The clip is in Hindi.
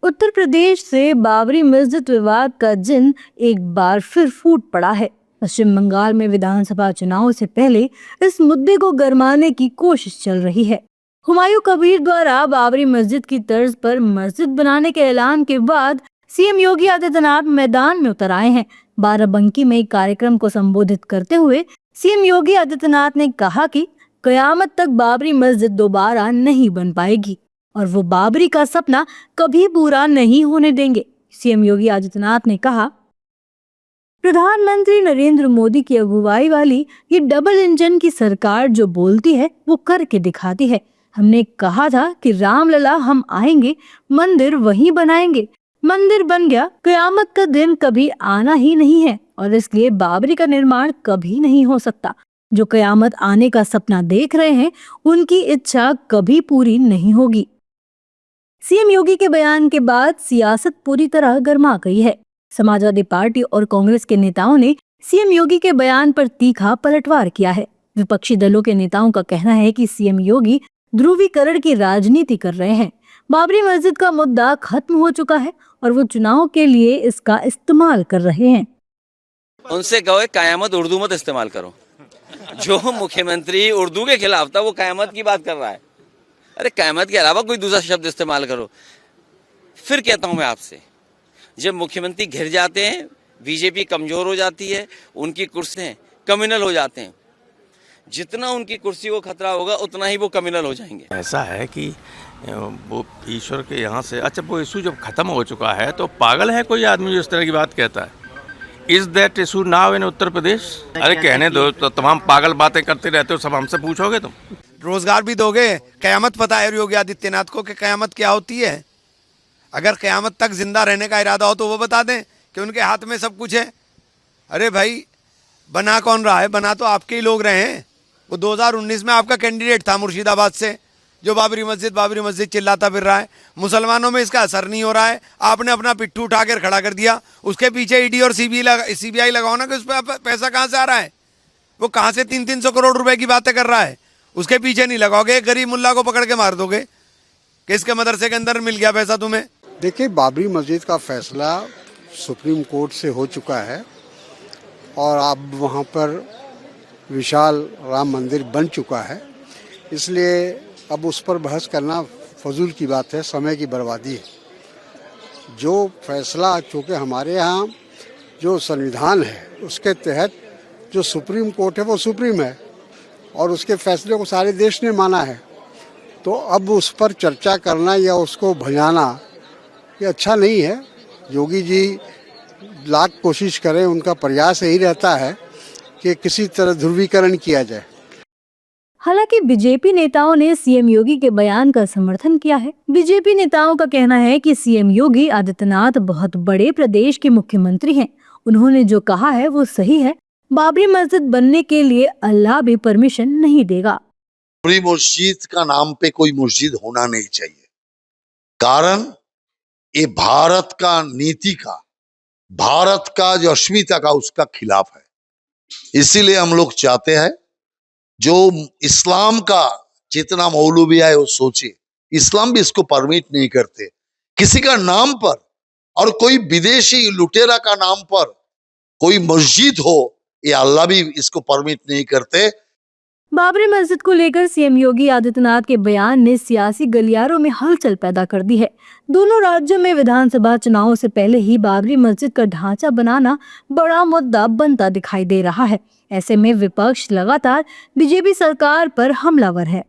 उत्तर प्रदेश से बाबरी मस्जिद विवाद का जिन एक बार फिर फूट पड़ा है। पश्चिम बंगाल में विधानसभा चुनाव से पहले इस मुद्दे को गरमाने की कोशिश चल रही है। हुमायूं कबीर द्वारा बाबरी मस्जिद की तर्ज पर मस्जिद बनाने के ऐलान के बाद सीएम योगी आदित्यनाथ मैदान में उतर आए हैं। बाराबंकी में एक कार्यक्रम को संबोधित करते हुए सीएम योगी आदित्यनाथ ने कहा कि कयामत तक बाबरी मस्जिद दोबारा नहीं बन पाएगी और वो बाबरी का सपना कभी पूरा नहीं होने देंगे। सीएम योगी आदित्यनाथ ने कहा, प्रधानमंत्री नरेंद्र मोदी की अगुवाई वाली ये डबल इंजन की सरकार जो बोलती है वो करके दिखाती है। हमने कहा था कि रामलला हम आएंगे, मंदिर वहीं बनाएंगे। मंदिर बन गया, कयामत का दिन कभी आना ही नहीं है और इसलिए बाबरी का निर्माण कभी नहीं हो सकता। जो कयामत आने का सपना देख रहे हैं उनकी इच्छा कभी पूरी नहीं होगी। सीएम योगी के बयान के बाद सियासत पूरी तरह गर्मा गई है। समाजवादी पार्टी और कांग्रेस के नेताओं ने सीएम योगी के बयान पर तीखा पलटवार किया है। विपक्षी दलों के नेताओं का कहना है कि सीएम योगी ध्रुवीकरण की राजनीति कर रहे हैं। बाबरी मस्जिद का मुद्दा खत्म हो चुका है और वो चुनाव के लिए इसका इस्तेमाल कर रहे हैं। उनसे कहो कयामत उर्दू मत इस्तेमाल करो। जो मुख्यमंत्री उर्दू के खिलाफ था वो कयामत की बात कर रहा है। अरे कयामत के अलावा कोई दूसरा शब्द इस्तेमाल करो। फिर कहता हूं मैं आपसे, जब मुख्यमंत्री घिर जाते हैं, बीजेपी कमजोर हो जाती है, उनकी कुर्सियां कम्युनल हो जाते हैं। जितना उनकी कुर्सी को खतरा होगा उतना ही वो कम्युनल हो जाएंगे। ऐसा है कि वो ईश्वर के यहाँ से, अच्छा वो इशू जब खत्म हो चुका है तो पागल है कोई आदमी जो इस तरह की बात कहता है। Is that issue now in Uttar Pradesh? अरे कहने दो, तो तमाम पागल बातें करते रहते हो, सब हमसे पूछोगे तुम? रोजगार भी दोगे? कयामत पता है योगी आदित्यनाथ को कि कयामत क्या होती है? अगर कयामत तक जिंदा रहने का इरादा हो तो वो बता दें कि उनके हाथ में सब कुछ है। अरे भाई, बना कौन रहा है? बना तो आपके ही लोग रहे हैं। वो 2019 में आपका कैंडिडेट था मुर्शिदाबाद से, जो बाबरी मस्जिद चिल्लाता फिर रहा है। मुसलमानों में इसका असर नहीं हो रहा है, आपने अपना पिट्ठू उठा कर खड़ा कर दिया। उसके पीछे ईडी और सीबीआई लगाओ ना कि उस पर पैसा कहाँ से आ रहा है। वो कहाँ से 300 करोड़ रुपए की बातें कर रहा है, उसके पीछे नहीं लगाओगे। गरीब मुल्ला को पकड़ के मार दोगे कि इसके मदरसे के अंदर मिल गया पैसा तुम्हें। देखिए, बाबरी मस्जिद का फैसला सुप्रीम कोर्ट से हो चुका है और अब वहाँ पर विशाल राम मंदिर बन चुका है, इसलिए अब उस पर बहस करना फजूल की बात है, समय की बर्बादी है। जो फैसला, चूँकि हमारे यहाँ जो संविधान है उसके तहत जो सुप्रीम कोर्ट है वो सुप्रीम है और उसके फैसले को सारे देश ने माना है, तो अब उस पर चर्चा करना या उसको भजाना ये अच्छा नहीं है। योगी जी लाख कोशिश करें, उनका प्रयास यही रहता है कि किसी तरह ध्रुवीकरण किया जाए। हालांकि बीजेपी नेताओं ने सीएम योगी के बयान का समर्थन किया है। बीजेपी नेताओं का कहना है कि सीएम योगी आदित्यनाथ बहुत बड़े प्रदेश के मुख्यमंत्री हैं। उन्होंने जो कहा है वो सही है। बाबरी मस्जिद बनने के लिए अल्लाह भी परमिशन नहीं देगा। बाबरी मस्जिद का नाम पे कोई मस्जिद होना नहीं चाहिए, कारण ये भारत का नीति का, भारत का जो अस्मिता का, उसका खिलाफ है। इसीलिए हम लोग चाहते हैं जो इस्लाम का जितना मौलवी है वो सोचे, इस्लाम भी इसको परमिट नहीं करते। किसी का नाम पर और कोई विदेशी लुटेरा का नाम पर कोई मस्जिद हो, ये अल्लाह भी इसको परमिट नहीं करते। बाबरी मस्जिद को लेकर सीएम योगी आदित्यनाथ के बयान ने सियासी गलियारों में हलचल पैदा कर दी है। दोनों राज्यों में विधानसभा चुनाव से पहले ही बाबरी मस्जिद का ढांचा बनाना बड़ा मुद्दा बनता दिखाई दे रहा है। ऐसे में विपक्ष लगातार बीजेपी सरकार पर हमलावर है।